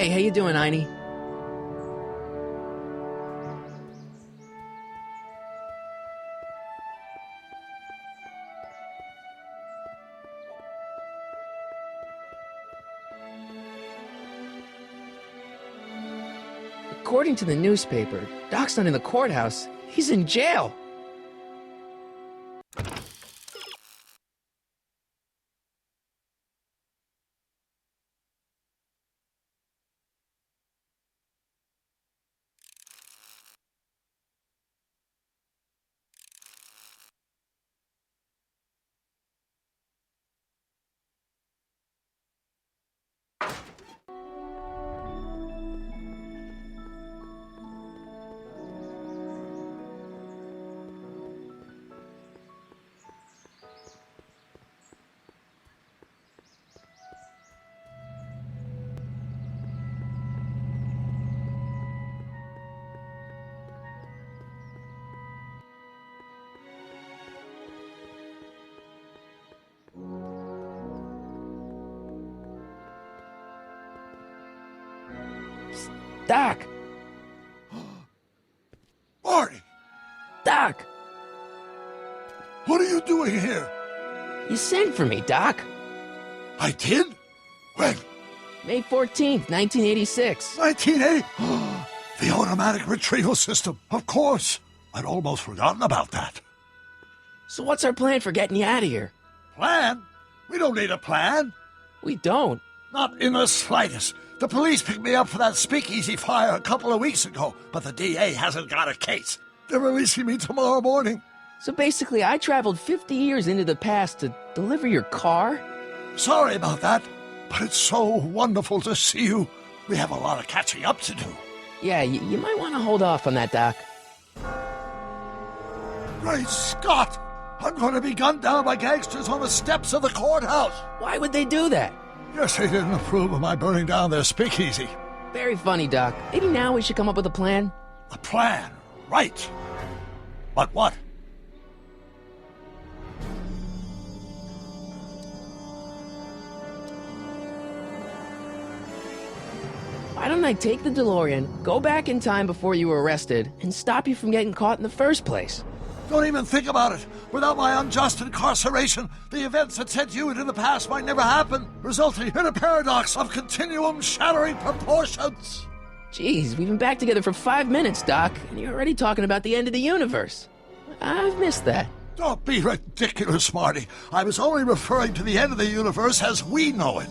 Hey, how you doing, Einie? According to the newspaper, Doc's not in the courthouse. He's in jail. Doc! Marty! Doc! What are you doing here? You sent for me, Doc. I did? When? May 14th, 1986. 1980? The automatic retrieval system, of course. I'd almost forgotten about that. So what's our plan for getting you out of here? Plan? We don't need a plan. We don't. Not in the slightest. The police picked me up for that speakeasy fire a couple of weeks ago, but the DA hasn't got a case. They're releasing me tomorrow morning. So basically, I traveled 50 years into the past to deliver your car? Sorry about that, but it's so wonderful to see you. We have a lot of catching up to do. Yeah, you might want to hold off on that, Doc. Great Scott! I'm going to be gunned down by gangsters on the steps of the courthouse. Why would they do that? Guess they didn't approve of my burning down their speakeasy. Very funny, Doc. Maybe now we should come up with a plan? A plan, right. But what? Why don't I take the DeLorean, go back in time before you were arrested, and stop you from getting caught in the first place? Don't even think about it. Without my unjust incarceration, the events that sent you into the past might never happen, resulting in a paradox of continuum-shattering proportions. Jeez, we've been back together for 5 minutes, Doc, and you're already talking about the end of the universe. I've missed that. Don't be ridiculous, Marty. I was only referring to the end of the universe as we know it.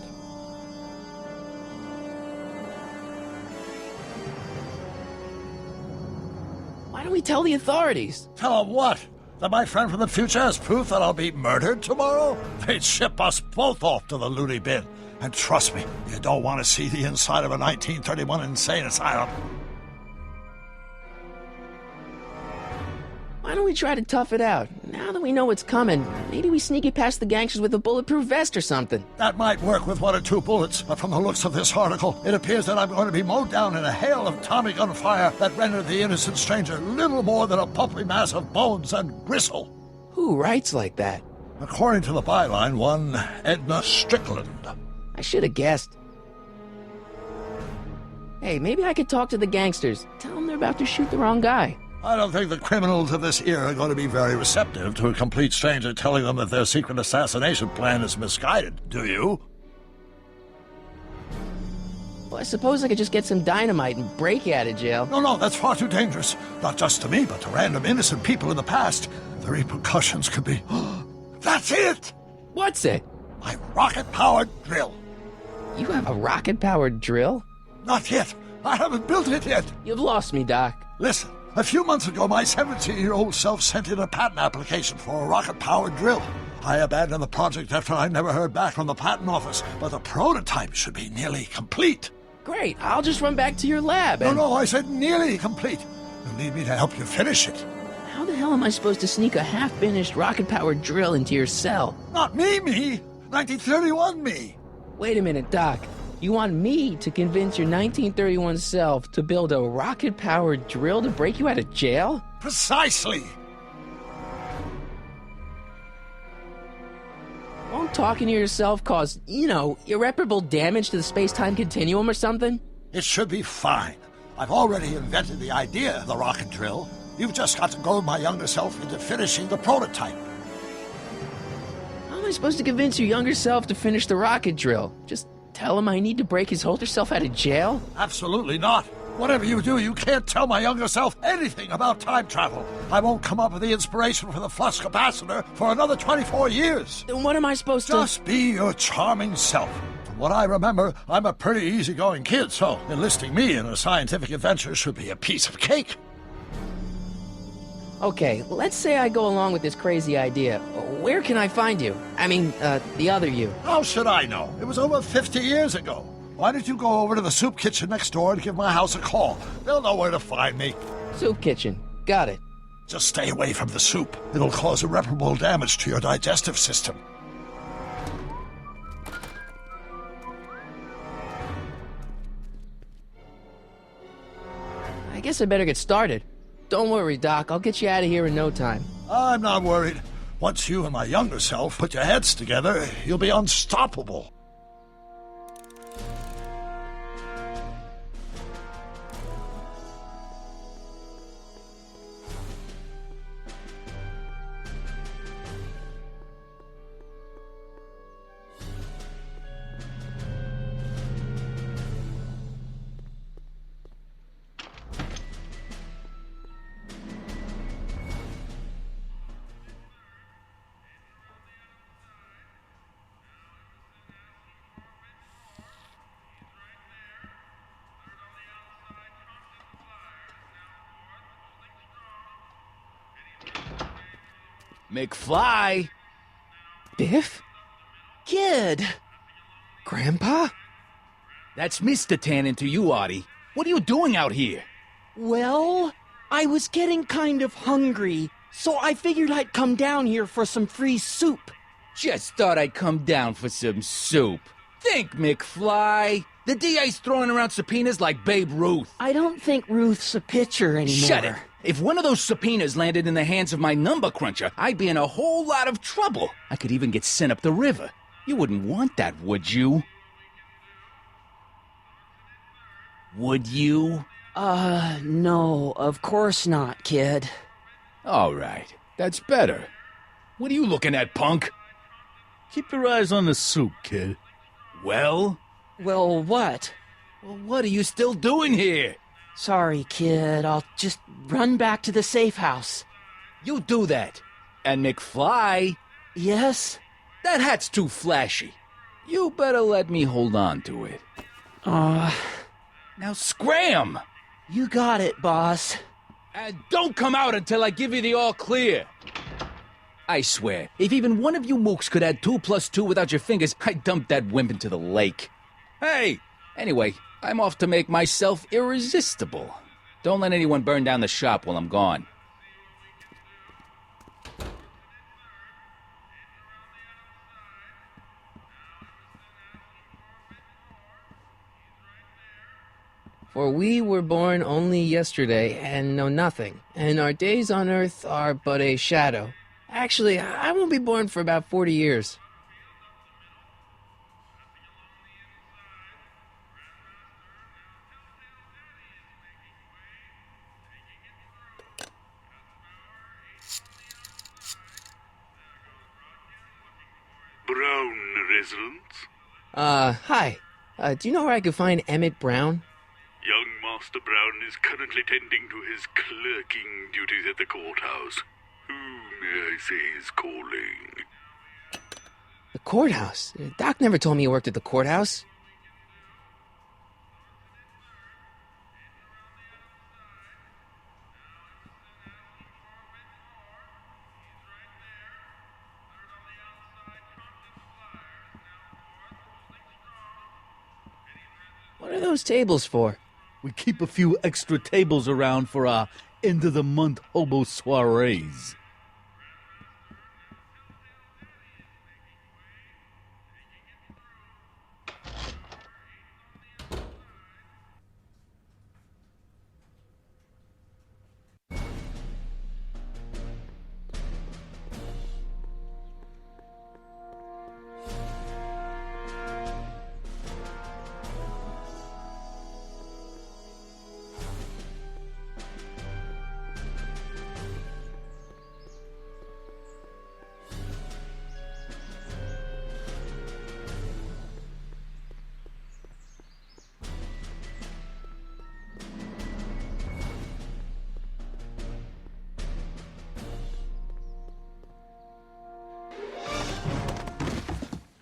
Why don't we tell the authorities? Tell them what? That my friend from the future has proof that I'll be murdered tomorrow? They'd ship us both off to the loony bin. And trust me, you don't want to see the inside of a 1931 insane asylum. Why don't we try to tough it out? Now that we know what's coming, maybe we sneak it past the gangsters with a bulletproof vest or something. That might work with 1 or 2 bullets, but from the looks of this article, it appears that I'm going to be mowed down in a hail of Tommy gun fire that rendered the innocent stranger little more than a pulpy mass of bones and gristle. Who writes like that? According to the byline, one Edna Strickland. I should have guessed. Hey, maybe I could talk to the gangsters. Tell them they're about to shoot the wrong guy. I don't think the criminals of this era are going to be very receptive to a complete stranger telling them that their secret assassination plan is misguided, do you? Well, I suppose I could just get some dynamite and break you out of jail. No, that's far too dangerous. Not just to me, but to random innocent people in the past. The repercussions could be... That's it! What's it? My rocket-powered drill. You have a rocket-powered drill? Not yet. I haven't built it yet. You've lost me, Doc. Listen, a few months ago, my 17-year-old self sent in a patent application for a rocket-powered drill. I abandoned the project after I never heard back from the patent office, but the prototype should be nearly complete. Great, I'll just run back to your lab and... No, I said nearly complete. You'll need me to help you finish it. How the hell am I supposed to sneak a half-finished rocket-powered drill into your cell? Not me. 1931 me. Wait a minute, Doc. You want me to convince your 1931 self to build a rocket-powered drill to break you out of jail? Precisely. Won't talking to yourself cause, irreparable damage to the space-time continuum or something? It should be fine. I've already invented the idea of the rocket drill. You've just got to goad my younger self into finishing the prototype. How am I supposed to convince your younger self to finish the rocket drill? Just tell him I need to break his older self out of jail? Absolutely not. Whatever you do, you can't tell my younger self anything about time travel. I won't come up with the inspiration for the flux capacitor for another 24 years. Then what am I supposed to... Just be your charming self. From what I remember, I'm a pretty easygoing kid, so enlisting me in a scientific adventure should be a piece of cake. Okay, let's say I go along with this crazy idea. Where can I find you? I mean, the other you. How should I know? It was over 50 years ago. Why don't you go over to the soup kitchen next door and give my house a call? They'll know where to find me. Soup kitchen. Got it. Just stay away from the soup. It'll cause irreparable damage to your digestive system. I guess I better get started. Don't worry, Doc. I'll get you out of here in no time. I'm not worried. Once you and my younger self put your heads together, you'll be unstoppable. McFly! Biff? Kid! Grandpa? That's Mr. Tannen to you, Artie. What are you doing out here? Well, I was getting kind of hungry, so I figured I'd come down here for some free soup. Just thought I'd come down for some soup. Think, McFly. The DA's throwing around subpoenas like Babe Ruth. I don't think Ruth's a pitcher anymore. Shut it! If one of those subpoenas landed in the hands of my number cruncher, I'd be in a whole lot of trouble. I could even get sent up the river. You wouldn't want that, would you? Would you? No, of course not, kid. All right, that's better. What are you looking at, punk? Keep your eyes on the soup, kid. Well? Well, what? Well, what are you still doing here? Sorry, kid. I'll just run back to the safe house. You do that. And McFly, Yes? that hat's too flashy. You better let me hold on to it. Now scram! You got it, boss. And don't come out until I give you the all clear. I swear, if even one of you mooks could add 2 + 2 without your fingers, I'd dump that wimp into the lake. Hey! Anyway, I'm off to make myself irresistible. Don't let anyone burn down the shop while I'm gone. For we were born only yesterday and know nothing, and our days on earth are but a shadow. Actually, I won't be born for about 40 years. Brown residence? Hi. Do you know where I could find Emmett Brown? Young Master Brown is currently tending to his clerking duties at the courthouse. Who, may I say, is calling? The courthouse. Doc never told me you worked at the courthouse. What are those tables for? We keep a few extra tables around for our end-of-the-month hobo soirees.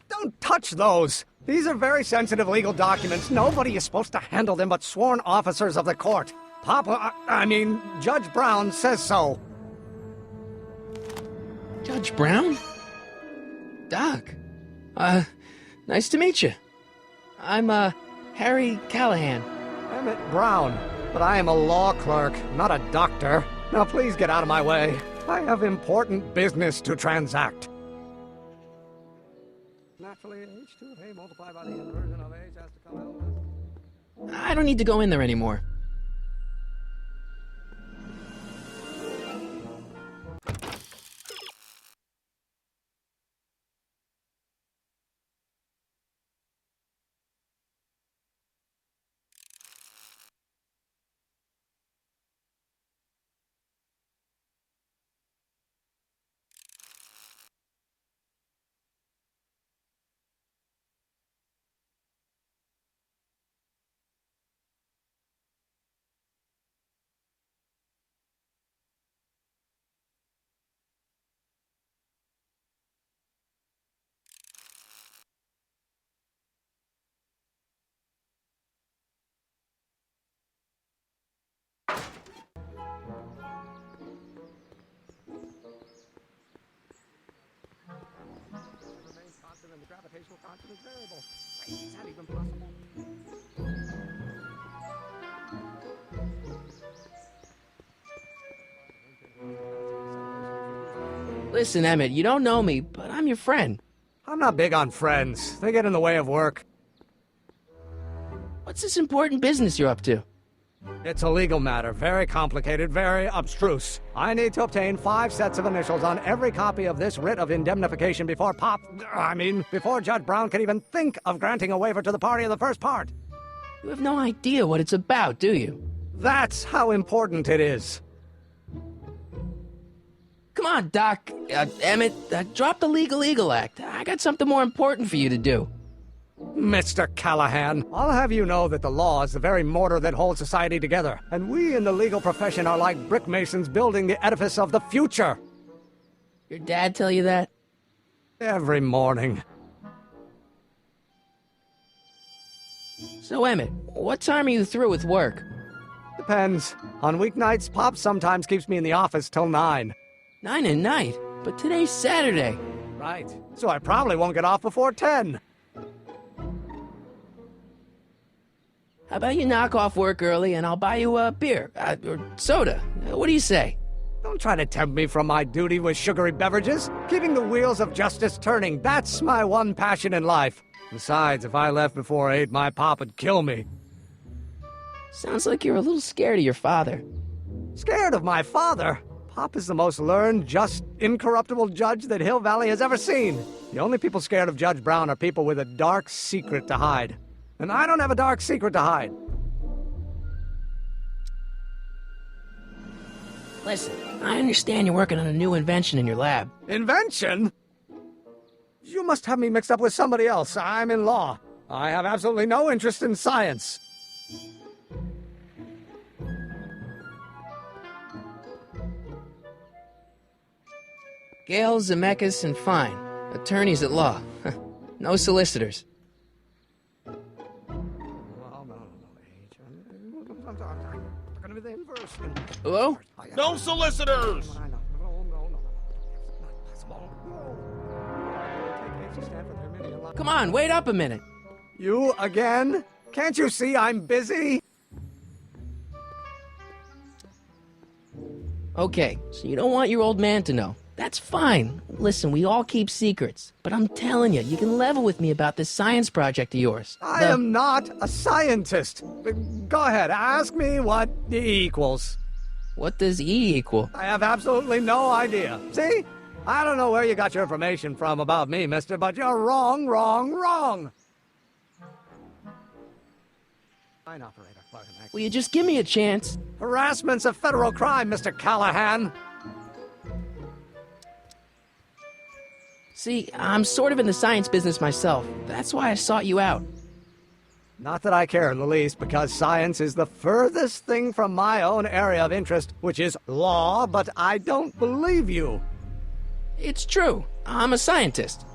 Don't touch those! These are very sensitive legal documents. Nobody is supposed to handle them but sworn officers of the court. Judge Brown says so. Judge Brown? Doc. Nice to meet you. I'm, Harry Callahan. Emmett Brown. But I am a law clerk, not a doctor. Now please get out of my way. I have important business to transact. Naturally, h2 of A multiplied by the inversion of H has to come out. I don't need to go in there anymore. Remains constant and the gravitational constant is variable. Wait, is that even possible? Listen, Emmett, you don't know me, but I'm your friend. I'm not big on friends. They get in the way of work. What's this important business you're up to? It's a legal matter, very complicated, very abstruse. I need to obtain 5 sets of initials on every copy of this writ of indemnification before before Judge Brown can even think of granting a waiver to the party of the first part. You have no idea what it's about, do you? That's how important it is. Come on, Doc. Emmett, drop the Legal Eagle Act. I got something more important for you to do. Mr. Callahan, I'll have you know that the law is the very mortar that holds society together, and we in the legal profession are like brick masons building the edifice of the future. Your dad tell you that? Every morning. So, Emmett, what time are you through with work? Depends. On weeknights, Pop sometimes keeps me in the office till 9. 9 at night? But today's Saturday. Right. So I probably won't get off before 10. How about you knock off work early and I'll buy you a beer, or soda. What do you say? Don't try to tempt me from my duty with sugary beverages. Keeping the wheels of justice turning, that's my one passion in life. Besides, if I left before 8, my pop would kill me. Sounds like you're a little scared of your father. Scared of my father? Pop is the most learned, just, incorruptible judge that Hill Valley has ever seen. The only people scared of Judge Brown are people with a dark secret to hide. And I don't have a dark secret to hide. Listen, I understand you're working on a new invention in your lab. Invention? You must have me mixed up with somebody else. I'm in law. I have absolutely no interest in science. Gale, Zemeckis, and Fine. Attorneys at law. No solicitors. Well, no, H. They're gonna be the inverse. Hello? No solicitors! I know. No. That's not possible. No. Take H to stand for their minion line. Come on, wait up a minute. You again? Can't you see I'm busy? Okay, so you don't want your old man to know. That's fine. Listen, we all keep secrets. But I'm telling you, you can level with me about this science project of yours. I am not a scientist. Go ahead, ask me what E equals. What does E equal? I have absolutely no idea. See? I don't know where you got your information from about me, mister, but you're wrong. Line operator, Will you just give me a chance? harassment's a federal crime, Mr. Callahan. See, I'm sort of in the science business myself. That's why I sought you out. Not that I care in the least, because science is the furthest thing from my own area of interest, which is law, but I don't believe you. It's true. I'm a scientist.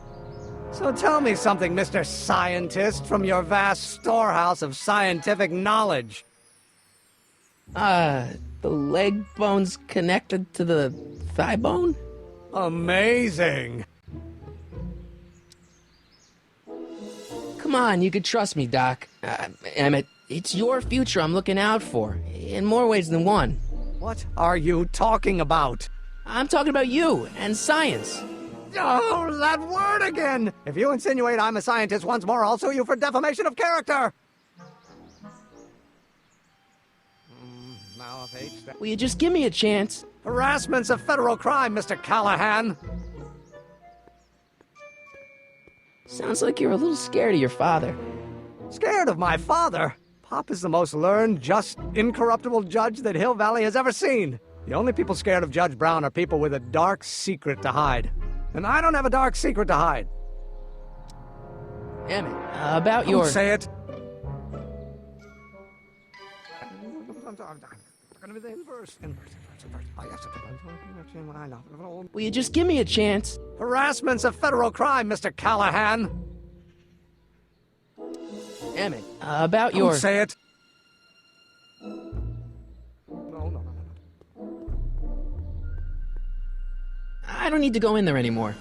So tell me something, Mr. Scientist, from your vast storehouse of scientific knowledge. The leg bone's connected to the thigh bone? Amazing. Come on, you could trust me, Doc. Emmett, it's your future I'm looking out for, in more ways than one. What are you talking about? I'm talking about you and science. Oh, that word again! If you insinuate I'm a scientist once more, I'll sue you for defamation of character! Now if H... Will you just give me a chance? Harassment's a federal crime, Mr. Callahan. Sounds like you're a little scared of your father. Scared of my father? Pop is the most learned, just, incorruptible judge that Hill Valley has ever seen. The only people scared of Judge Brown are people with a dark secret to hide. And I don't have a dark secret to hide. Emmett, about your... Don't say it. Will you just give me a chance? Harassment's a federal crime, Mr. Callahan. Emmett, about your... Don't say it. No. I don't need to go in there anymore.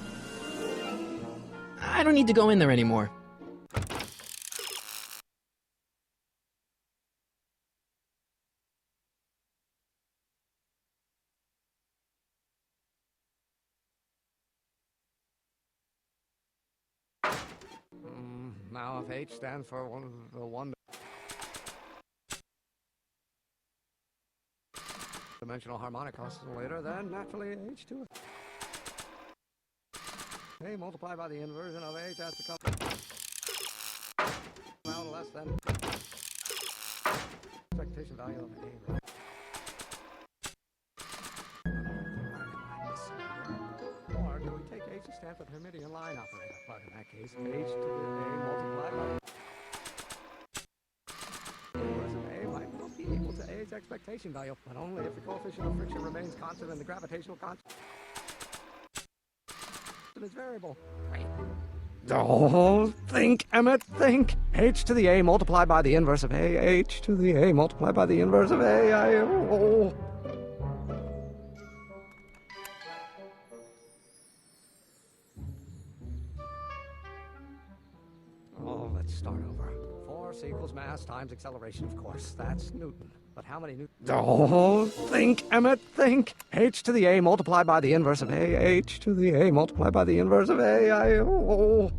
Now if H stands for the one-dimensional harmonic oscillator, then naturally H2. A multiplied by the inversion of H has to come out less than expectation value of A. Or do we take H to stand for the Hermitian line operator? But in that case, H to the A multiplied by the inverse of A might well be equal to A's expectation value, but only if the coefficient of friction remains constant and the gravitational constant is variable. Oh, think, Emmett, think. H to the A multiplied by the inverse of A. H to the A multiplied by the inverse of A. Oh, let's start over. Force equals mass times acceleration, of course. That's Newton. But how many Newtons? Oh, think, Emmett, think. H to the A multiplied by the inverse of A. H to the A multiplied by the inverse of A.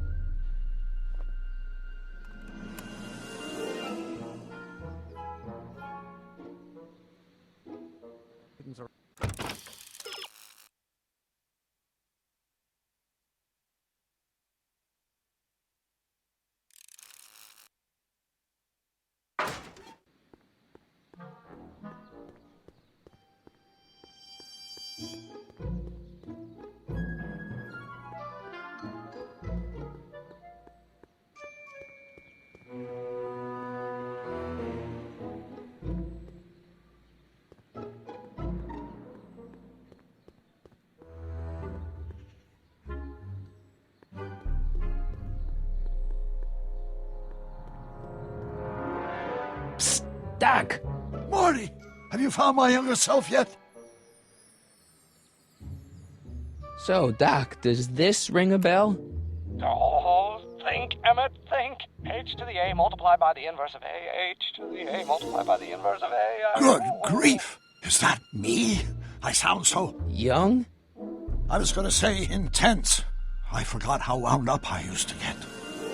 Doc! Marty, have you found my younger self yet? So, Doc, does this ring a bell? Oh, think, Emmett, think. H to the A multiplied by the inverse of A. H to the A multiplied by the inverse of A. Good grief! Is that me? I sound so... Young? I was going to say intense. I forgot how wound up I used to get.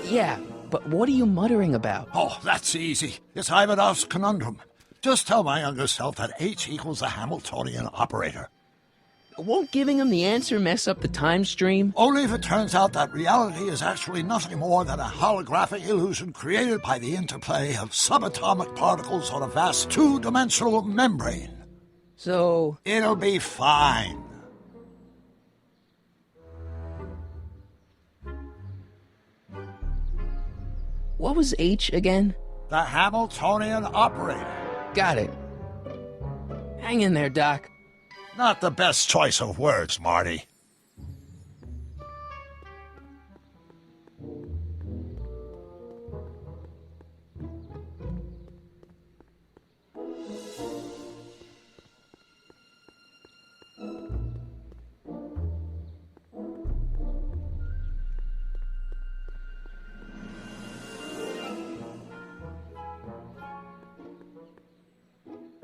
Yeah, but what are you muttering about? Oh, that's easy. It's Ivanov's conundrum. Just tell my younger self that H equals the Hamiltonian operator. Won't giving him the answer mess up the time stream? Only if it turns out that reality is actually nothing more than a holographic illusion created by the interplay of subatomic particles on a vast two-dimensional membrane. So... It'll be fine. What was H again? The Hamiltonian operator. Got it. Hang in there, Doc. Not the best choice of words, Marty.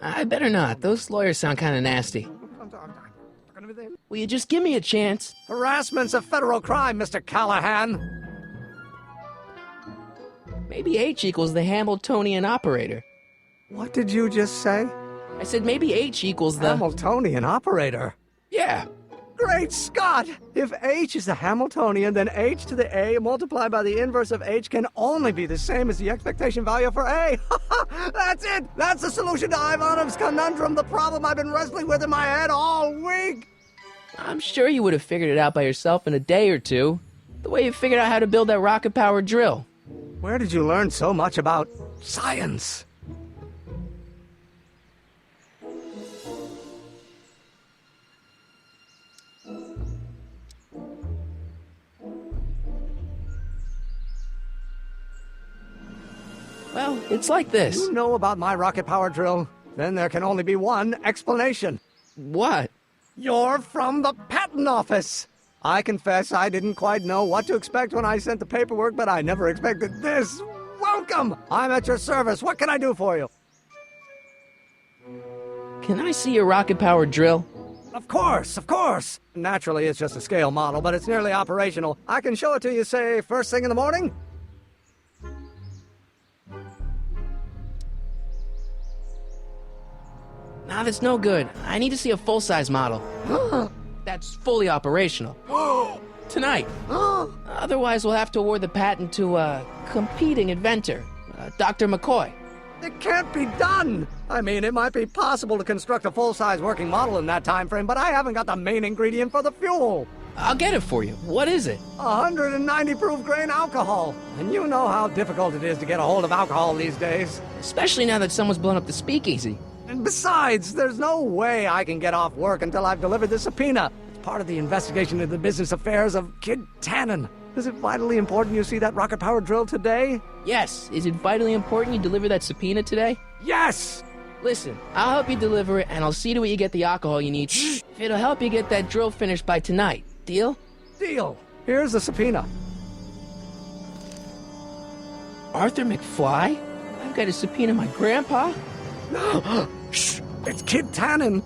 I better not. Those lawyers sound kind of nasty. Will you just give me a chance? Harassment's a federal crime, Mr. Callahan. Maybe H equals the Hamiltonian operator. What did you just say? I said maybe H equals the... Hamiltonian operator. Yeah. Great Scott! If H is the Hamiltonian, then H to the A multiplied by the inverse of H can only be the same as the expectation value for A. That's it! That's the solution to Ivanov's conundrum, the problem I've been wrestling with in my head all week! I'm sure you would have figured it out by yourself in a day or two. The way you figured out how to build that rocket-powered drill. Where did you learn so much about science? Well, it's like this. You know about my rocket power drill? Then there can only be one explanation. What? You're from the patent office. I confess I didn't quite know what to expect when I sent the paperwork, but I never expected this. Welcome! I'm at your service. What can I do for you? Can I see your rocket-powered drill? Of course, of course. Naturally, it's just a scale model, but it's nearly operational. I can show it to you, say, first thing in the morning? Nah, that's no good. I need to see a full-size model. That's fully operational. Tonight. Otherwise, we'll have to award the patent to a competing inventor, Dr. McCoy. It can't be done! I mean, it might be possible to construct a full-size working model in that time frame, but I haven't got the main ingredient for the fuel. I'll get it for you. What is it? 190 proof grain alcohol. And you know how difficult it is to get a hold of alcohol these days. Especially now that someone's blown up the speakeasy. And besides, there's no way I can get off work until I've delivered the subpoena. It's part of the investigation into the business affairs of Kid Tannen. Is it vitally important you see that rocket-powered drill today? Yes. Is it vitally important you deliver that subpoena today? Yes! Listen, I'll help you deliver it, and I'll see to it you get the alcohol you need. If it'll help you get that drill finished by tonight. Deal? Deal. Here's the subpoena. Arthur McFly? I've got to subpoena my grandpa? Shh! It's Kid Tannen.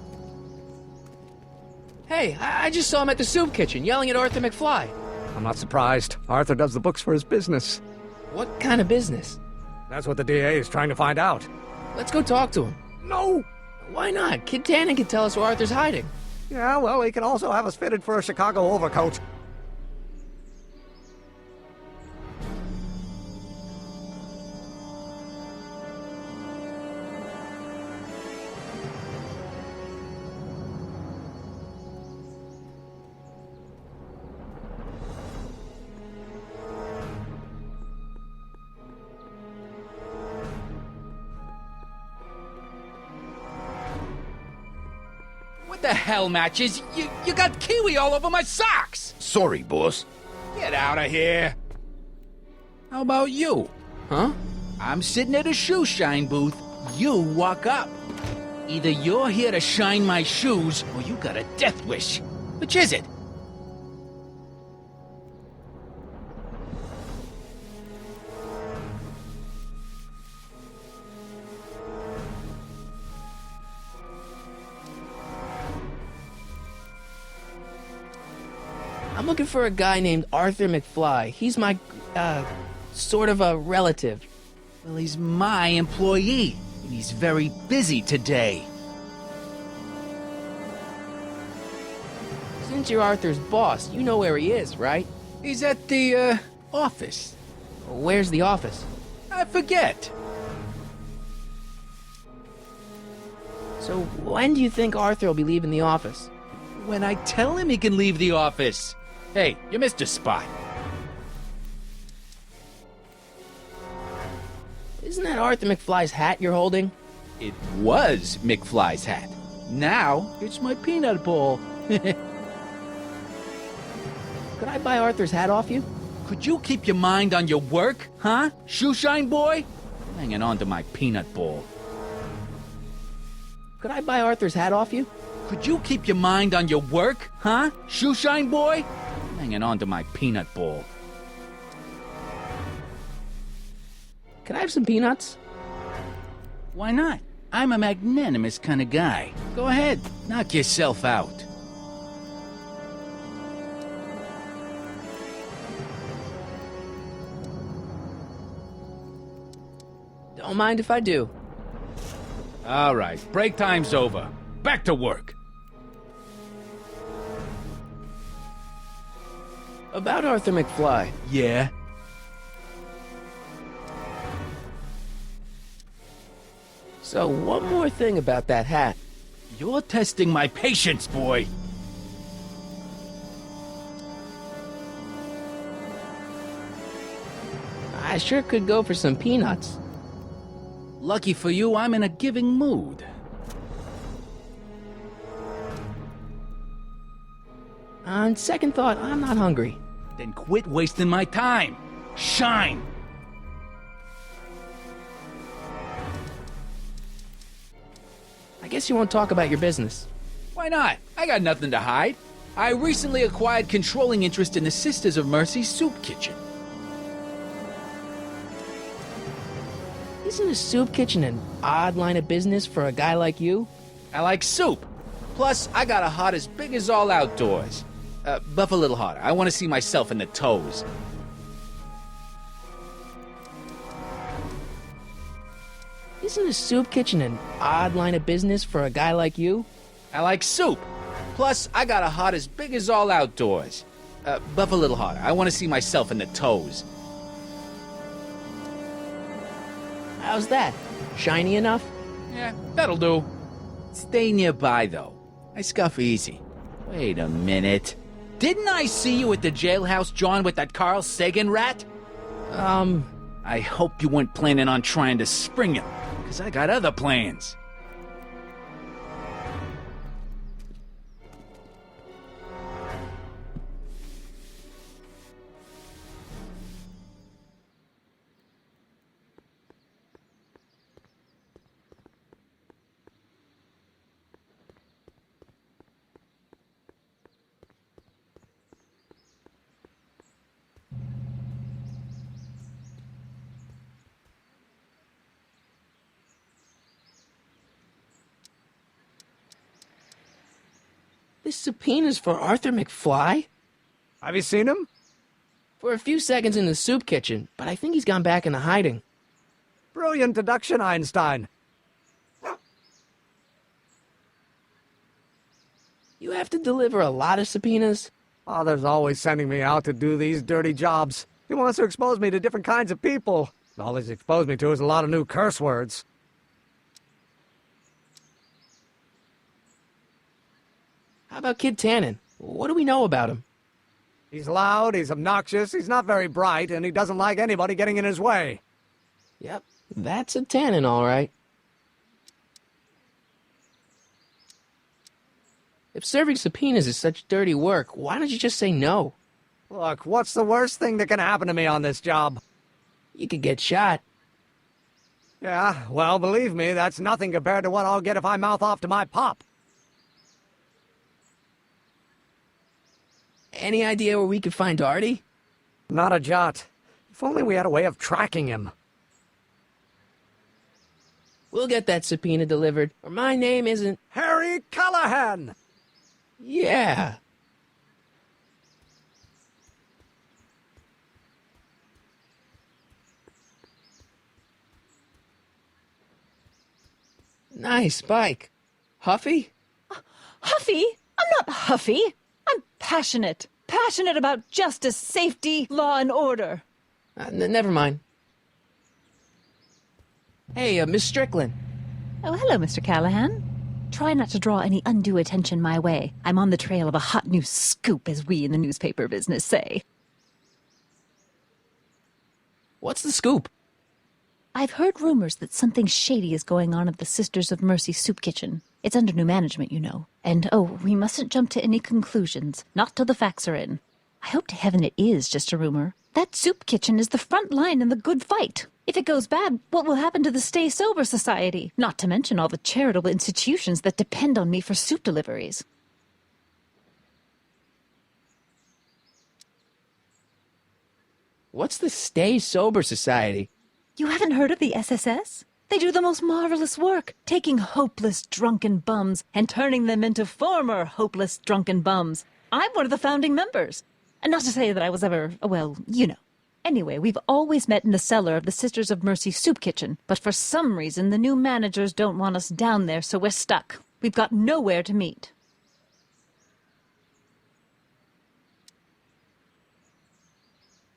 Hey, I just saw him at the soup kitchen yelling at Arthur McFly. I'm not surprised. Arthur does the books for his business. What kind of business? That's what the DA is trying to find out. Let's go talk to him. No! Why not? Kid Tannen can tell us where Arthur's hiding. Yeah, well, he can also have us fitted for a Chicago overcoat. What the hell, Matches? You got kiwi all over my socks! Sorry, boss. Get out of here! How about you? Huh? I'm sitting at a shoe shine booth, You walk up. Either you're here to shine my shoes, or you got a death wish. Which is it? I'm looking for a guy named Arthur McFly. He's my, sort of a relative. Well, he's my employee, and he's very busy today. Since you're Arthur's boss, you know where he is, right? He's at the, office. Where's the office? I forget. So when do you think Arthur will be leaving the office? When I tell him he can leave the office. Hey, you missed a spot. Isn't that Arthur McFly's hat you're holding? It was McFly's hat. Now, it's my peanut ball. Could I buy Arthur's hat off you? Could you keep your mind on your work, huh? Shoeshine boy? I'm hanging on to my peanut ball. Could I buy Arthur's hat off you? Could you keep your mind on your work, huh? Shoeshine boy? I'm hanging on to my peanut ball. Can I have some peanuts? Why not? I'm a magnanimous kind of guy. Go ahead, knock yourself out. Don't mind if I do. All right, break time's over. Back to work. About Arthur McFly. Yeah? So, one more thing about that hat. You're testing my patience, boy. I sure could go for some peanuts. Lucky for you, I'm in a giving mood. On second thought, I'm not hungry. Then quit wasting my time. Shine! I guess you won't talk about your business. Why not? I got nothing to hide. I recently acquired controlling interest in the Sisters of Mercy soup kitchen. Isn't a soup kitchen an odd line of business for a guy like you? I like soup. Plus, I got a heart as big as all outdoors. Buff a little harder. I want to see myself in the toes. Isn't a soup kitchen an odd line of business for a guy like you? I like soup. Plus, I got a heart as big as all outdoors. Buff a little harder. I want to see myself in the toes. How's that? Shiny enough? Yeah, that'll do. Stay nearby, though. I scuff easy. Wait a minute. Didn't I see you at the jailhouse, John, with that Carl Sagan rat? I hope you weren't planning on trying to spring him, because I got other plans. This subpoena's for Arthur McFly? Have you seen him? For a few seconds in the soup kitchen, but I think he's gone back into hiding. Brilliant deduction, Einstein. You have to deliver a lot of subpoenas? Father's always sending me out to do these dirty jobs. He wants to expose me to different kinds of people. All he's exposed me to is a lot of new curse words. How about Kid Tannen? What do we know about him? He's loud, he's obnoxious, he's not very bright, and he doesn't like anybody getting in his way. Yep, that's a Tannen, all right. If serving subpoenas is such dirty work, why don't you just say no? Look, what's the worst thing that can happen to me on this job? You could get shot. Yeah, well, believe me, that's nothing compared to what I'll get if I mouth off to my pop. Any idea where we could find Artie? Not a jot. If only we had a way of tracking him. We'll get that subpoena delivered, or my name isn't... Harry Callahan! Yeah. Nice bike. Huffy? Huffy? I'm not huffy. I'm passionate. Passionate about justice, safety, law, and order. Never mind. Hey, Miss Strickland. Oh, hello, Mr. Callahan. Try not to draw any undue attention my way. I'm on the trail of a hot new scoop, as we in the newspaper business say. What's the scoop? I've heard rumors that something shady is going on at the Sisters of Mercy soup kitchen. It's under new management, you know. And, oh, we mustn't jump to any conclusions. Not till the facts are in. I hope to heaven it is just a rumor. That soup kitchen is the front line in the good fight. If it goes bad, what will happen to the Stay Sober Society? Not to mention all the charitable institutions that depend on me for soup deliveries. What's the Stay Sober Society? You haven't heard of the SSS? They do the most marvelous work, taking hopeless drunken bums and turning them into former hopeless drunken bums. I'm one of the founding members. And not to say that I was ever, well, you know. Anyway, we've always met in the cellar of the Sisters of Mercy soup kitchen, but for some reason the new managers don't want us down there, so we're stuck. We've got nowhere to meet.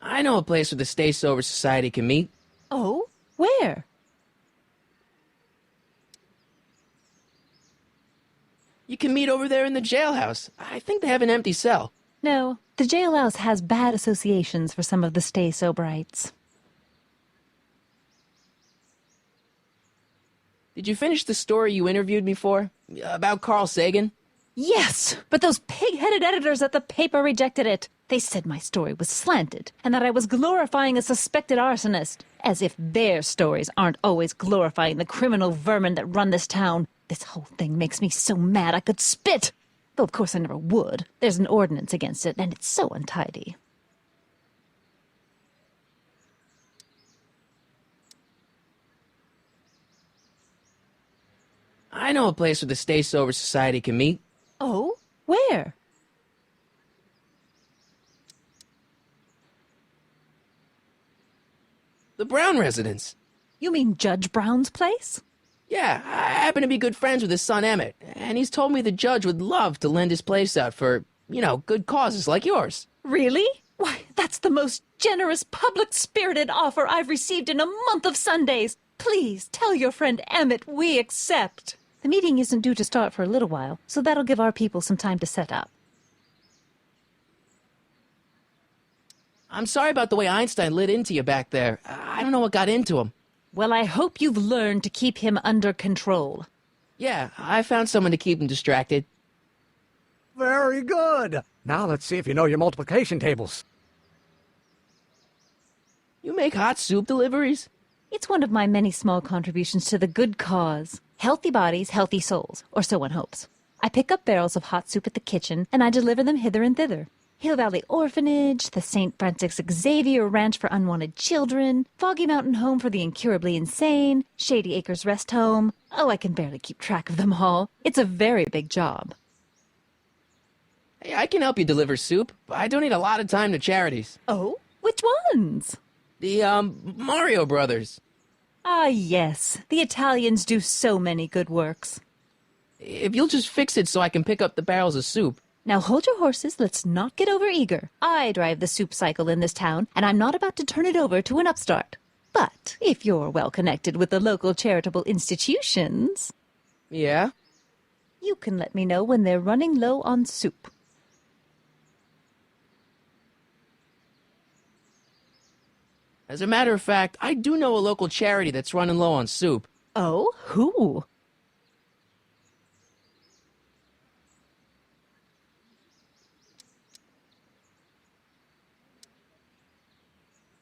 I know a place where the Stay Sober Society can meet. Oh? Where? You can meet over there in the jailhouse. I think they have an empty cell. No, the jailhouse has bad associations for some of the Stay Soberites. Did you finish the story you interviewed me for? About Carl Sagan? Yes, but those pig-headed editors at the paper rejected it. They said my story was slanted, and that I was glorifying a suspected arsonist. As if their stories aren't always glorifying the criminal vermin that run this town. This whole thing makes me so mad I could spit. Though of course I never would. There's an ordinance against it, and it's so untidy. I know a place where the Stay Sober Society can meet. Oh? Where? The Brown residence. You mean Judge Brown's place? Yeah, I happen to be good friends with his son Emmett, and he's told me the judge would love to lend his place out for, you know, good causes like yours. Really? Why, that's the most generous, public-spirited offer I've received in a month of Sundays. Please tell your friend Emmett we accept. The meeting isn't due to start for a little while, so that'll give our people some time to set up. I'm sorry about the way Einstein lit into you back there. I don't know what got into him. Well, I hope you've learned to keep him under control. Yeah, I found someone to keep him distracted. Very good. Now let's see if you know your multiplication tables. You make hot soup deliveries? It's one of my many small contributions to the good cause. Healthy bodies, healthy souls, or so one hopes. I pick up barrels of hot soup at the kitchen, and I deliver them hither and thither. Hill Valley Orphanage, the St. Francis Xavier Ranch for Unwanted Children, Foggy Mountain Home for the Incurably Insane, Shady Acres Rest Home. Oh, I can barely keep track of them all. It's a very big job. Hey, I can help you deliver soup. I donate a lot of time to charities. Oh? Which ones? The, Mario Brothers. Ah, yes. The Italians do so many good works. If you'll just fix it so I can pick up the barrels of soup. Now hold your horses, let's not get overeager. I drive the soup cycle in this town, and I'm not about to turn it over to an upstart. But if you're well connected with the local charitable institutions... Yeah? You can let me know when they're running low on soup. As a matter of fact, I do know a local charity that's running low on soup. Oh? Who?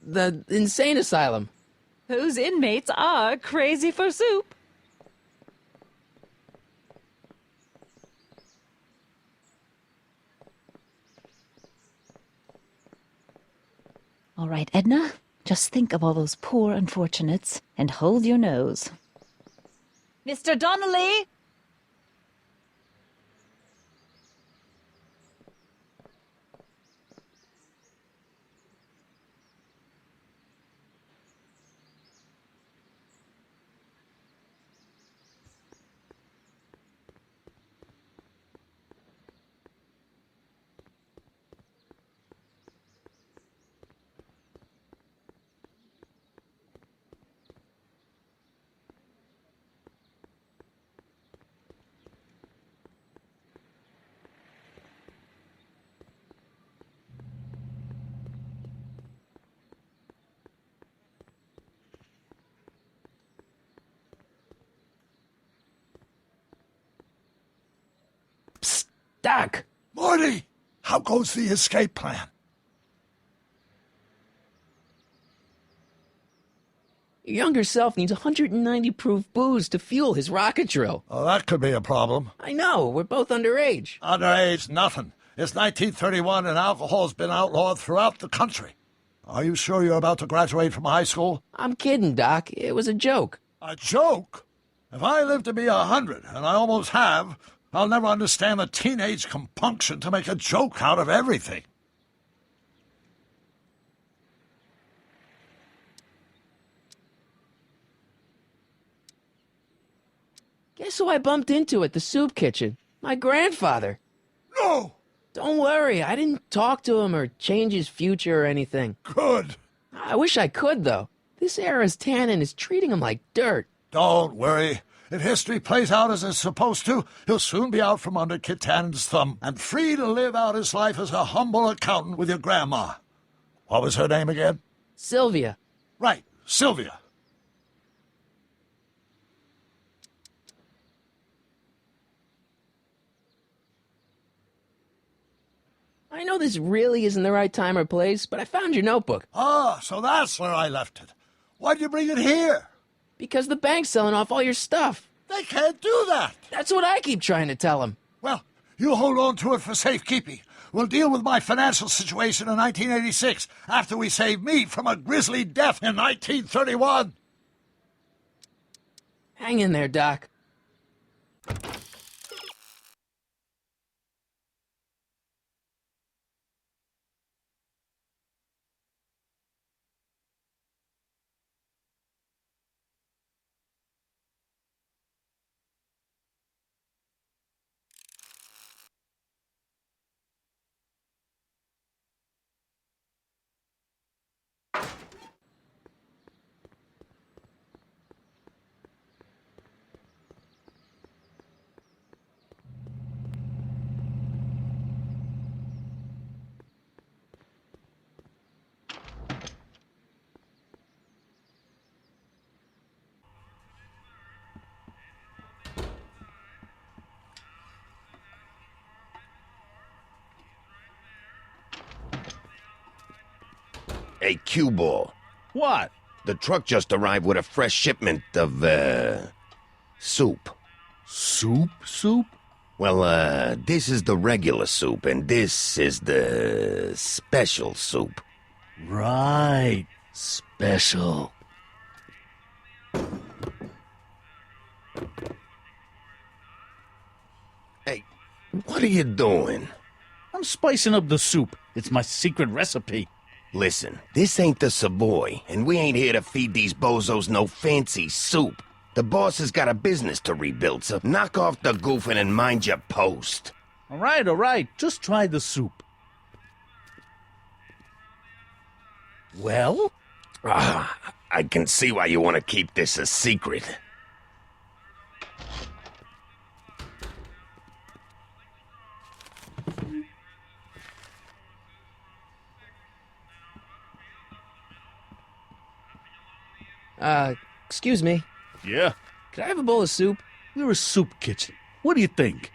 The insane asylum. Those inmates are crazy for soup. All right, Edna, just think of all those poor unfortunates and hold your nose. Mr. Donnelly! Psst, Doc! Morty, how goes the escape plan? Your younger self needs 190 proof booze to fuel his rocket drill. Oh, that could be a problem. I know, we're both underage. Underage, nothing. It's 1931 and alcohol's been outlawed throughout the country. Are you sure you're about to graduate from high school? I'm kidding, Doc. It was a joke. A joke? If I live to be 100, and I almost have, I'll never understand the teenage compunction to make a joke out of everything. Guess who I bumped into at the soup kitchen? My grandfather. No! Don't worry, I didn't talk to him or change his future or anything. Good. I wish I could, though. This era's tannin is treating him like dirt. Don't worry. If history plays out as it's supposed to, he'll soon be out from under Kit Tannen's thumb and free to live out his life as a humble accountant with your grandma. What was her name again? Sylvia. Right, Sylvia. I know this really isn't the right time or place, but I found your notebook. Ah, so that's where I left it. Why'd you bring it here? Because the bank's selling off all your stuff. They can't do that. That's what I keep trying to tell him. Well, you hold on to it for safekeeping. We'll deal with my financial situation in 1986 after we save me from a grisly death in 1931. Hang in there, Doc. Hey, cue ball. What? The truck just arrived with a fresh shipment of, soup. Soup? Well, this is the regular soup, and this is the special soup. Right. Special. Hey, what are you doing? I'm spicing up the soup. It's my secret recipe. Listen, this ain't the Savoy, and we ain't here to feed these bozos no fancy soup. The boss has got a business to rebuild, so knock off the goofing and mind your post. All right. Just try the soup. Well? I can see why you want to keep this a secret. Excuse me. Yeah. Could I have a bowl of soup? We're a soup kitchen. What do you think?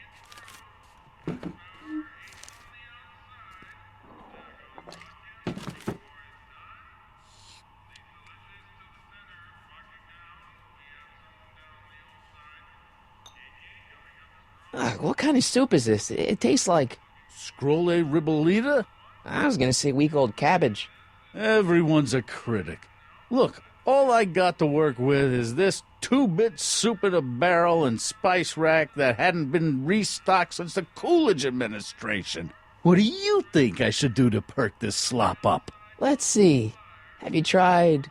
What kind of soup is this? It tastes like... Scrolle ribolita? I was gonna say week-old cabbage. Everyone's a critic. Look, all I got to work with is this 2-bit soup in a barrel and spice rack that hadn't been restocked since the Coolidge administration. What do you think I should do to perk this slop up? Let's see. Have you tried...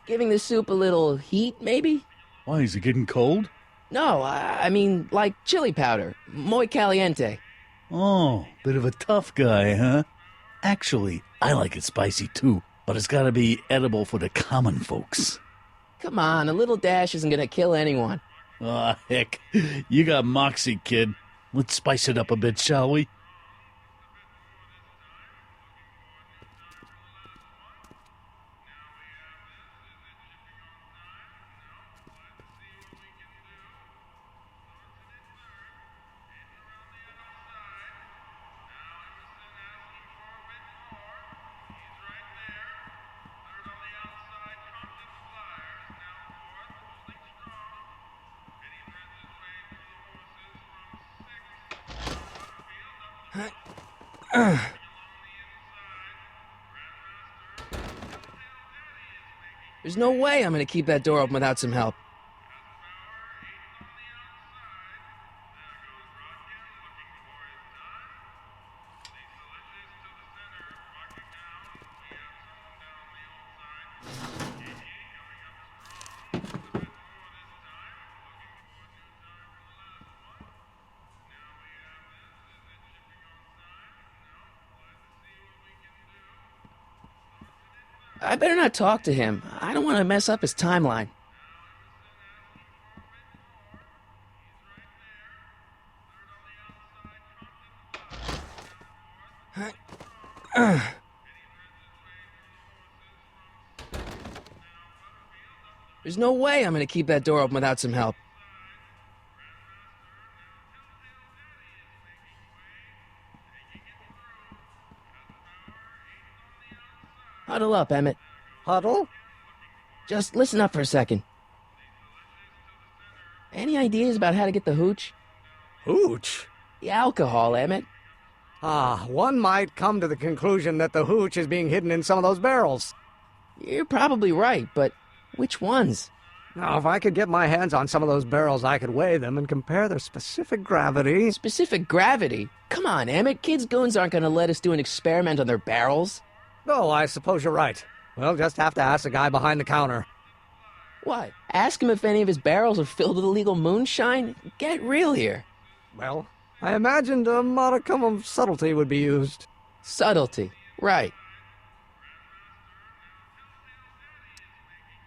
giving the soup a little heat, maybe? Why, is it getting cold? No, I mean, like chili powder. Muy caliente. Oh, bit of a tough guy, huh? Actually, I like it spicy too, but it's gotta be edible for the common folks. Come on, a little dash isn't gonna kill anyone. Aw, heck. You got moxie, kid. Let's spice it up a bit, shall we? There's no way I'm gonna keep that door open without some help. I better not talk to him. I don't want to mess up his timeline. There's no way I'm gonna keep that door open without some help. Huddle up, Emmett. Huddle? Just listen up for a second. Any ideas about how to get the hooch? Hooch? The alcohol, Emmett. One might come to the conclusion that the hooch is being hidden in some of those barrels. You're probably right, but which ones? Now, if I could get my hands on some of those barrels, I could weigh them and compare their specific gravity. Specific gravity? Come on, Emmett. Kids' goons aren't gonna let us do an experiment on their barrels. Oh, I suppose you're right. We'll just have to ask the guy behind the counter. What? Ask him if any of his barrels are filled with illegal moonshine? Get real here. Well, I imagined a modicum of subtlety would be used. Subtlety. Right.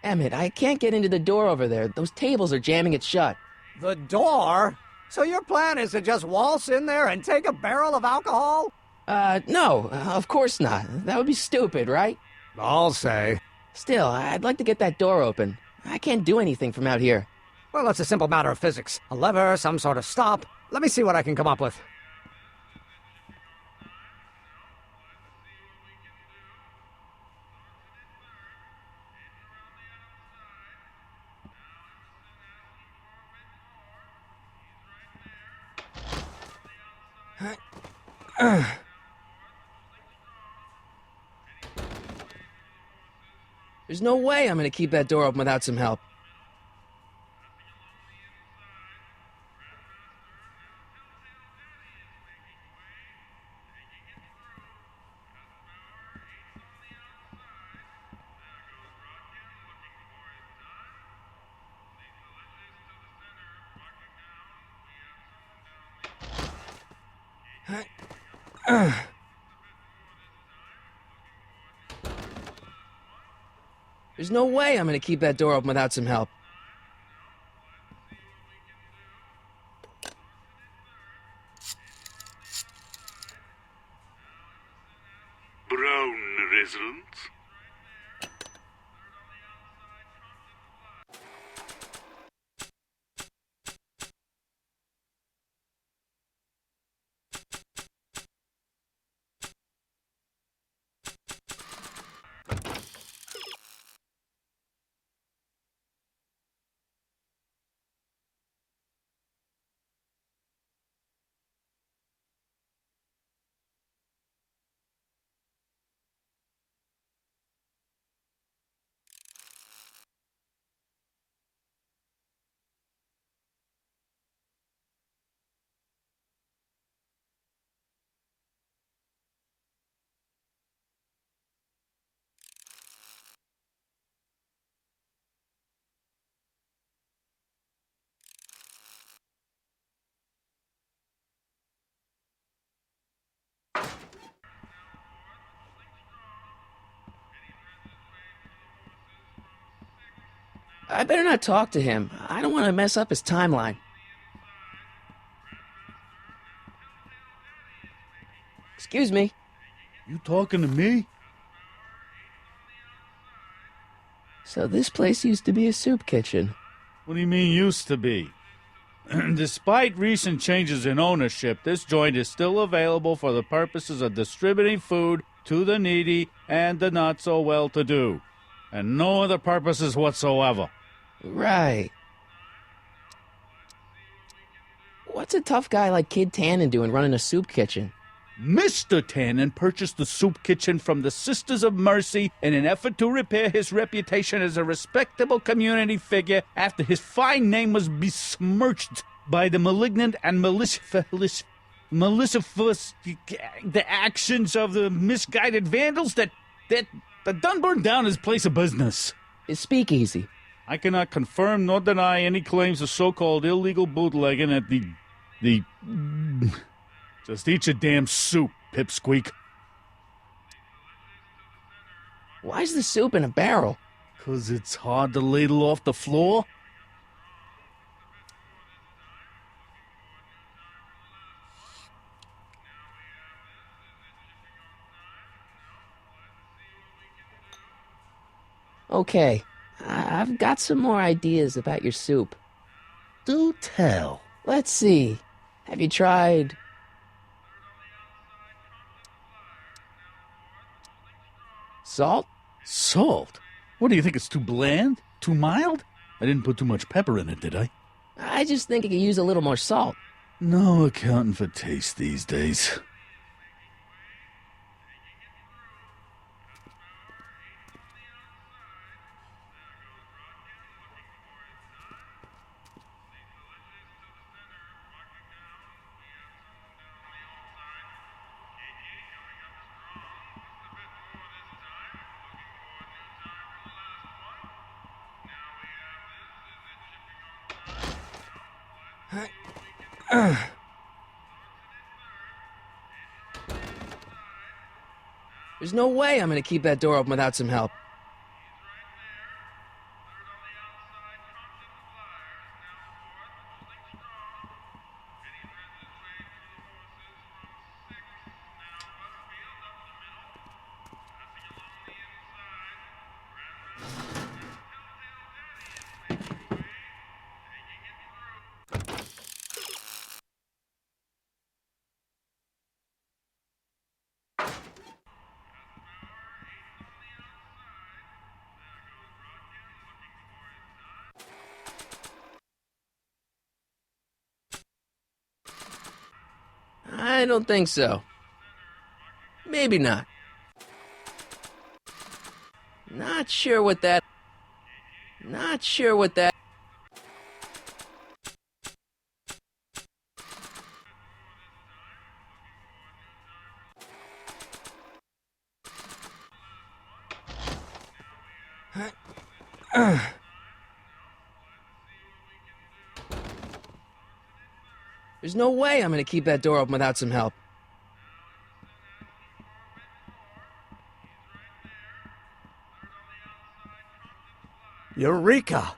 Emmett, I can't get into the door over there. Those tables are jamming it shut. The door? So your plan is to just waltz in there and take a barrel of alcohol? No, of course not. That would be stupid, right? I'll say. Still, I'd like to get that door open. I can't do anything from out here. Well, it's a simple matter of physics. A lever, some sort of stop. Let me see what I can come up with. There's no way I'm gonna keep that door open without some help. There's no way I'm gonna keep that door open without some help. Brown residents? I better not talk to him. I don't want to mess up his timeline. Excuse me. You talking to me? So this place used to be a soup kitchen. What do you mean used to be? Despite recent changes in ownership, this joint is still available for the purposes of distributing food to the needy and the not-so-well-to-do. And no other purposes whatsoever. Right. What's a tough guy like Kid Tannen doing running a soup kitchen? Mr. Tannen purchased the soup kitchen from the Sisters of Mercy in an effort to repair his reputation as a respectable community figure after his fine name was besmirched by the malignant and malicious the actions of the misguided vandals that done burned down his place of business. His speakeasy. I cannot confirm nor deny any claims of so-called illegal bootlegging at the Just eat your damn soup, pipsqueak. Why's the soup in a barrel? 'Cause it's hard to ladle off the floor? Okay, I've got some more ideas about your soup. Do tell. Let's see. Have you tried... salt? Salt? What do you think, it's too bland? Too mild? I didn't put too much pepper in it, did I? I just think it could use a little more salt. No accounting for taste these days. There's no way I'm gonna keep that door open without some help. I don't think so. Maybe not. Not sure what that... There's no way I'm gonna keep that door open without some help. Eureka!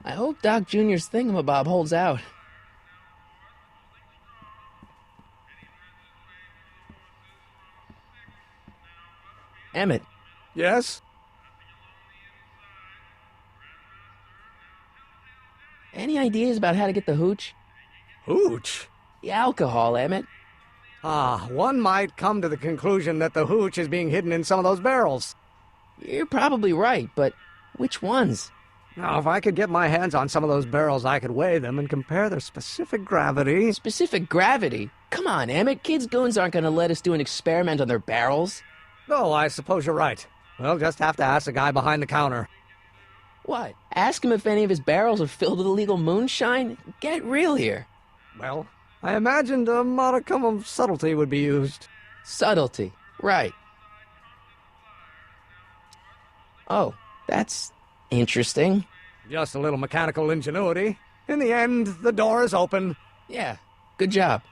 I hope Doc Jr.'s thingamabob holds out. Emmett. Yes? Any ideas about how to get the hooch? Hooch? The alcohol, Emmett. One might come to the conclusion that the hooch is being hidden in some of those barrels. You're probably right, but which ones? Now, if I could get my hands on some of those barrels, I could weigh them and compare their specific gravity. Specific gravity? Come on, Emmett. Kids' goons aren't going to let us do an experiment on their barrels. Oh, I suppose you're right. We'll just have to ask the guy behind the counter. What? Ask him if any of his barrels are filled with illegal moonshine? Get real here. Well, I imagined a modicum of subtlety would be used. Subtlety. Right. Oh, that's interesting. Just a little mechanical ingenuity. In the end, the door is open. Yeah, good job.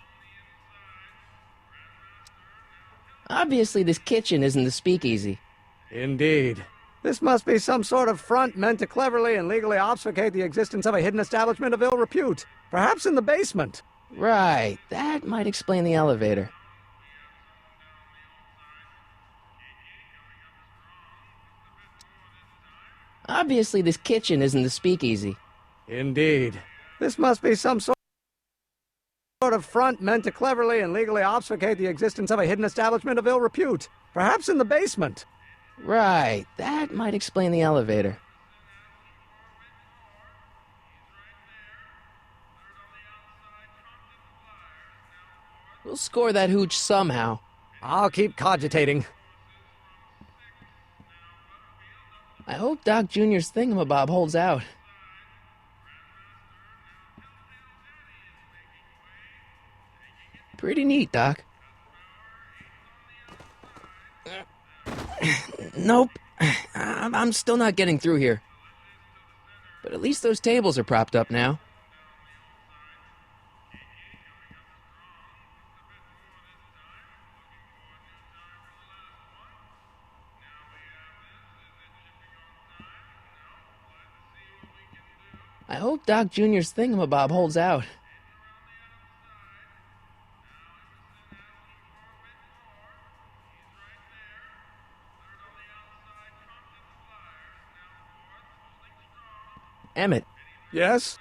Obviously, this kitchen isn't the speakeasy. Indeed. This must be some sort of front meant to cleverly and legally obfuscate the existence of a hidden establishment of ill repute. Perhaps in the basement. Right, that might explain the elevator. Obviously, this kitchen isn't the speakeasy. Indeed. This must be some sort of front meant to cleverly and legally obfuscate the existence of a hidden establishment of ill repute. Perhaps in the basement. Right, that might explain the elevator. We'll score that hooch somehow. I'll keep cogitating. I hope Doc Jr.'s thingamabob holds out. Pretty neat, Doc. Nope. I'm still not getting through here. But at least those tables are propped up now. I hope Doc Jr.'s thingamabob holds out. Emmett. Yes?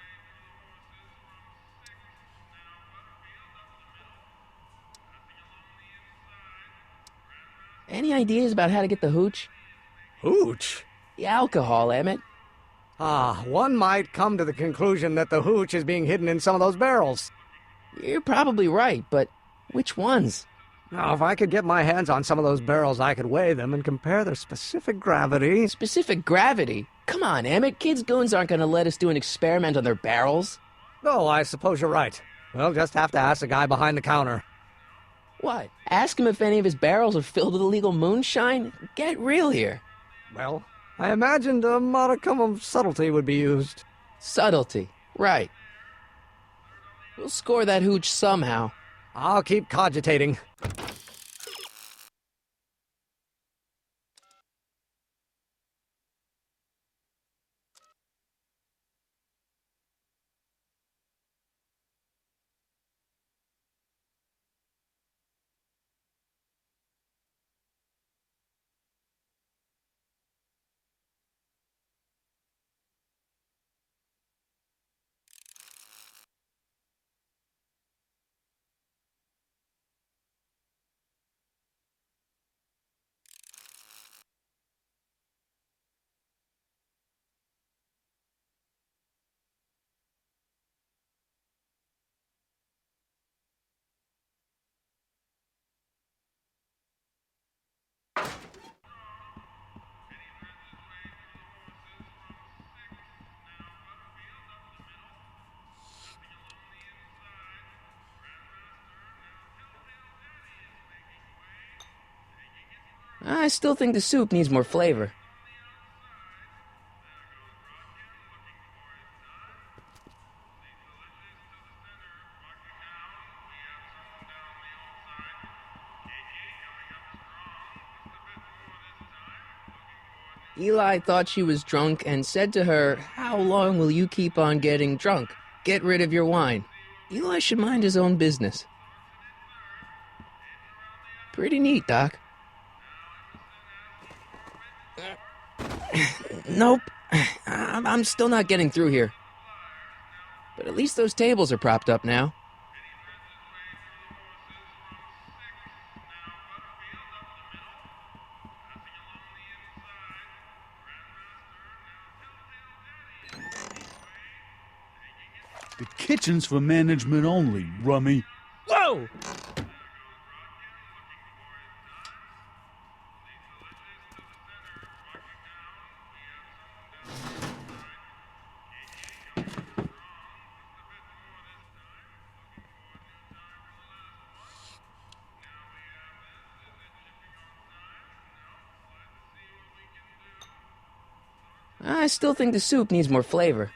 Any ideas about how to get the hooch? Hooch? The alcohol, Emmett. One might come to the conclusion that the hooch is being hidden in some of those barrels. You're probably right, but which ones? Now, if I could get my hands on some of those barrels, I could weigh them and compare their specific gravity. Specific gravity? Come on, Emmett. Kids' goons aren't going to let us do an experiment on their barrels. Oh, I suppose you're right. We'll just have to ask the guy behind the counter. What? Ask him if any of his barrels are filled with illegal moonshine? Get real here. Well, I imagined a modicum of subtlety would be used. Subtlety. Right. We'll score that hooch somehow. I'll keep cogitating. I still think the soup needs more flavor. Eli thought she was drunk and said to her, "How long will you keep on getting drunk? Get rid of your wine." Eli should mind his own business. Pretty neat, Doc. Nope. I'm still not getting through here. But at least those tables are propped up now. The kitchen's for management only, rummy. Whoa! I still think the soup needs more flavor.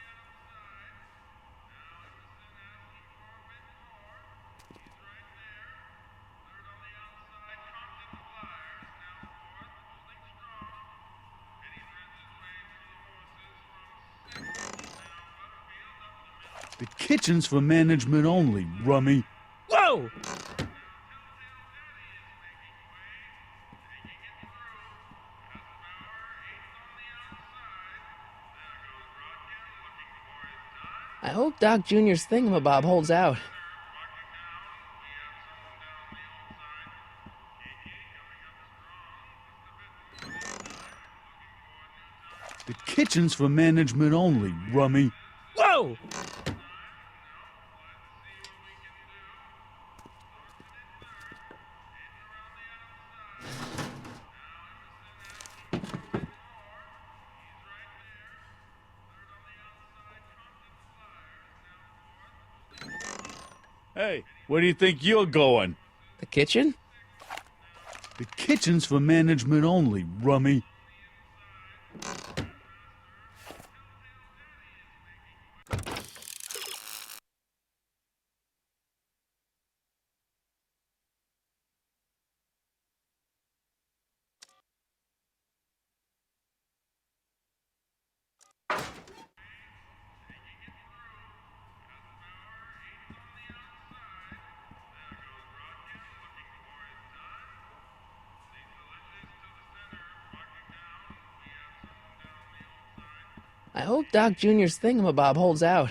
The kitchen's for management only, rummy. Whoa! I hope Doc Jr.'s thingamabob holds out. The kitchen's for management only, rummy. Whoa! Hey, where do you think you're going? The kitchen? The kitchen's for management only, rummy. I hope Doc Jr.'s thingamabob holds out.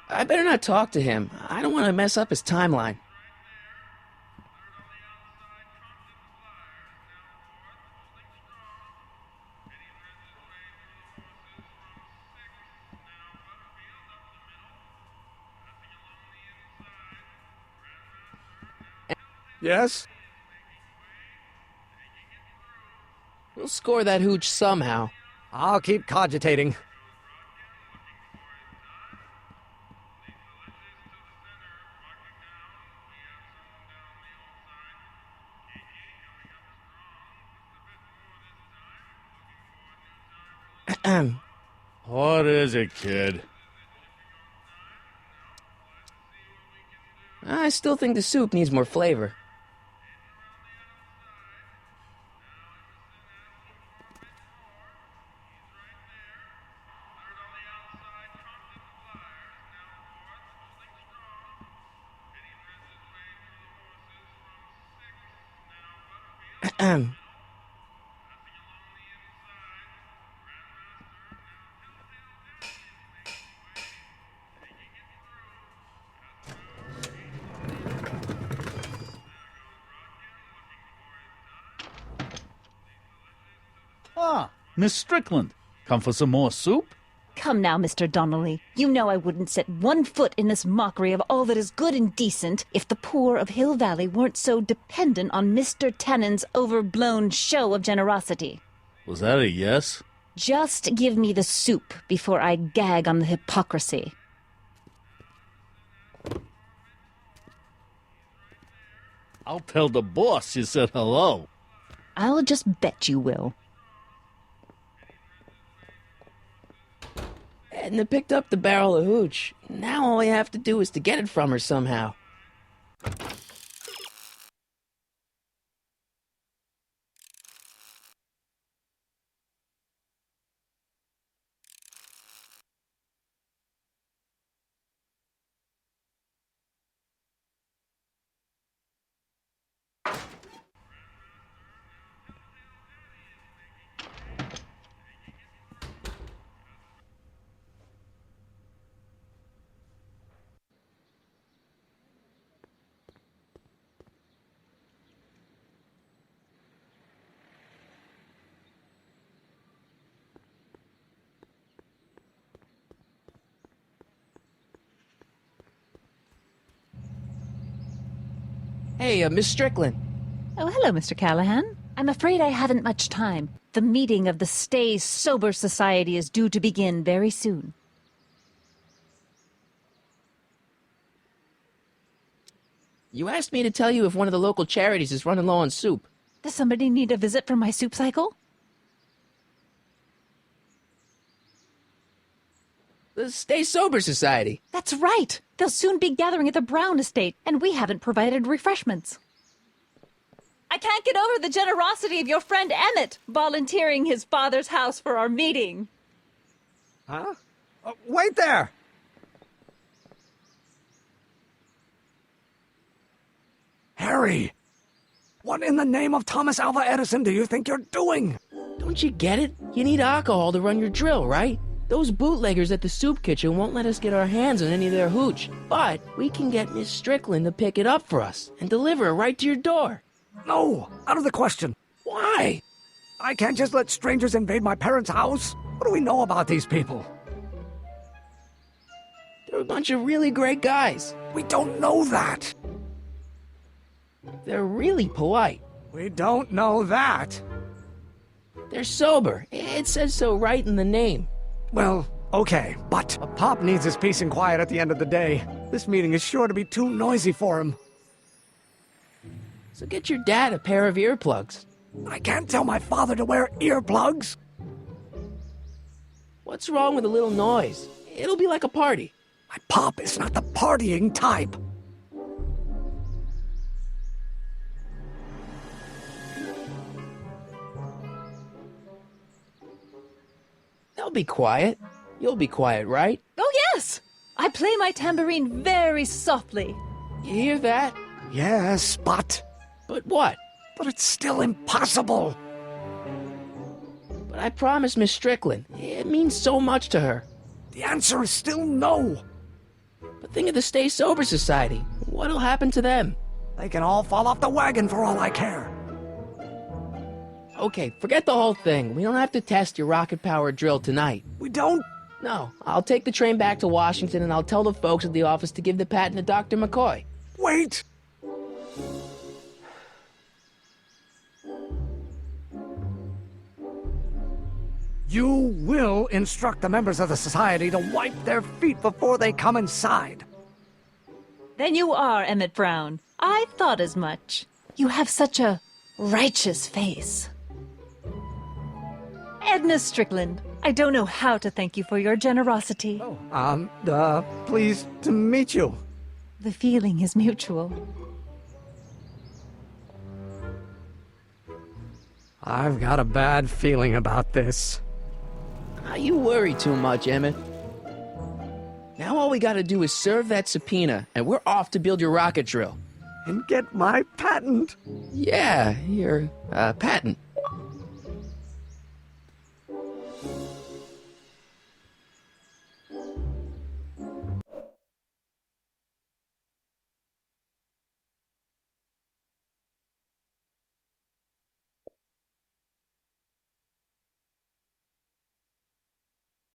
I better not talk to him. I don't want to mess up his timeline. Yes? We'll score that hooch somehow. I'll keep cogitating. What is it, kid? I still think the soup needs more flavor. Ah, Miss Strickland. Come for some more soup? Come now, Mr. Donnelly. You know I wouldn't set one foot in this mockery of all that is good and decent if the poor of Hill Valley weren't so dependent on Mr. Tannen's overblown show of generosity. Was that a yes? Just give me the soup before I gag on the hypocrisy. I'll tell the boss you said hello. I'll just bet you will. Edna picked up the barrel of hooch. Now all I have to do is to get it from her somehow. Hey, Miss Strickland. Oh, hello, Mr. Callahan. I'm afraid I haven't much time. The meeting of the Stay Sober Society is due to begin very soon. You asked me to tell you if one of the local charities is running low on soup. Does somebody need a visit from my soup cycle? The Stay Sober Society. That's right! They'll soon be gathering at the Brown estate, and we haven't provided refreshments. I can't get over the generosity of your friend Emmett volunteering his father's house for our meeting. Huh? Wait there! Harry! What in the name of Thomas Alva Edison do you think you're doing? Don't you get it? You need alcohol to run your drill, right? Those bootleggers at the soup kitchen won't let us get our hands on any of their hooch. But we can get Miss Strickland to pick it up for us and deliver it right to your door. No, out of the question. Why? I can't just let strangers invade my parents' house. What do we know about these people? They're a bunch of really great guys. We don't know that. They're really polite. We don't know that. They're sober. It says so right in the name. Well, okay, but Pop needs his peace and quiet at the end of the day. This meeting is sure to be too noisy for him. So get your dad a pair of earplugs. I can't tell my father to wear earplugs. What's wrong with a little noise? It'll be like a party. My Pop is not the partying type. They'll be quiet. You'll be quiet, right? Oh, yes! I play my tambourine very softly. You hear that? Yes, but... But what? But it's still impossible. But I promised Miss Strickland. It means so much to her. The answer is still no. But think of the Stay Sober Society. What'll happen to them? They can all fall off the wagon for all I care. Okay, forget the whole thing. We don't have to test your rocket-powered drill tonight. We don't? No, I'll take the train back to Washington and I'll tell the folks at the office to give the patent to Dr. McCoy. Wait! You will instruct the members of the society to wipe their feet before they come inside. Then you are Emmett Brown. I thought as much. You have such a righteous face. Edna Strickland, I don't know how to thank you for your generosity. Pleased to meet you. The feeling is mutual. I've got a bad feeling about this. You worry too much, Emmett. Now all we gotta do is serve that subpoena, and we're off to build your rocket drill. And get my patent. Yeah, your, patent.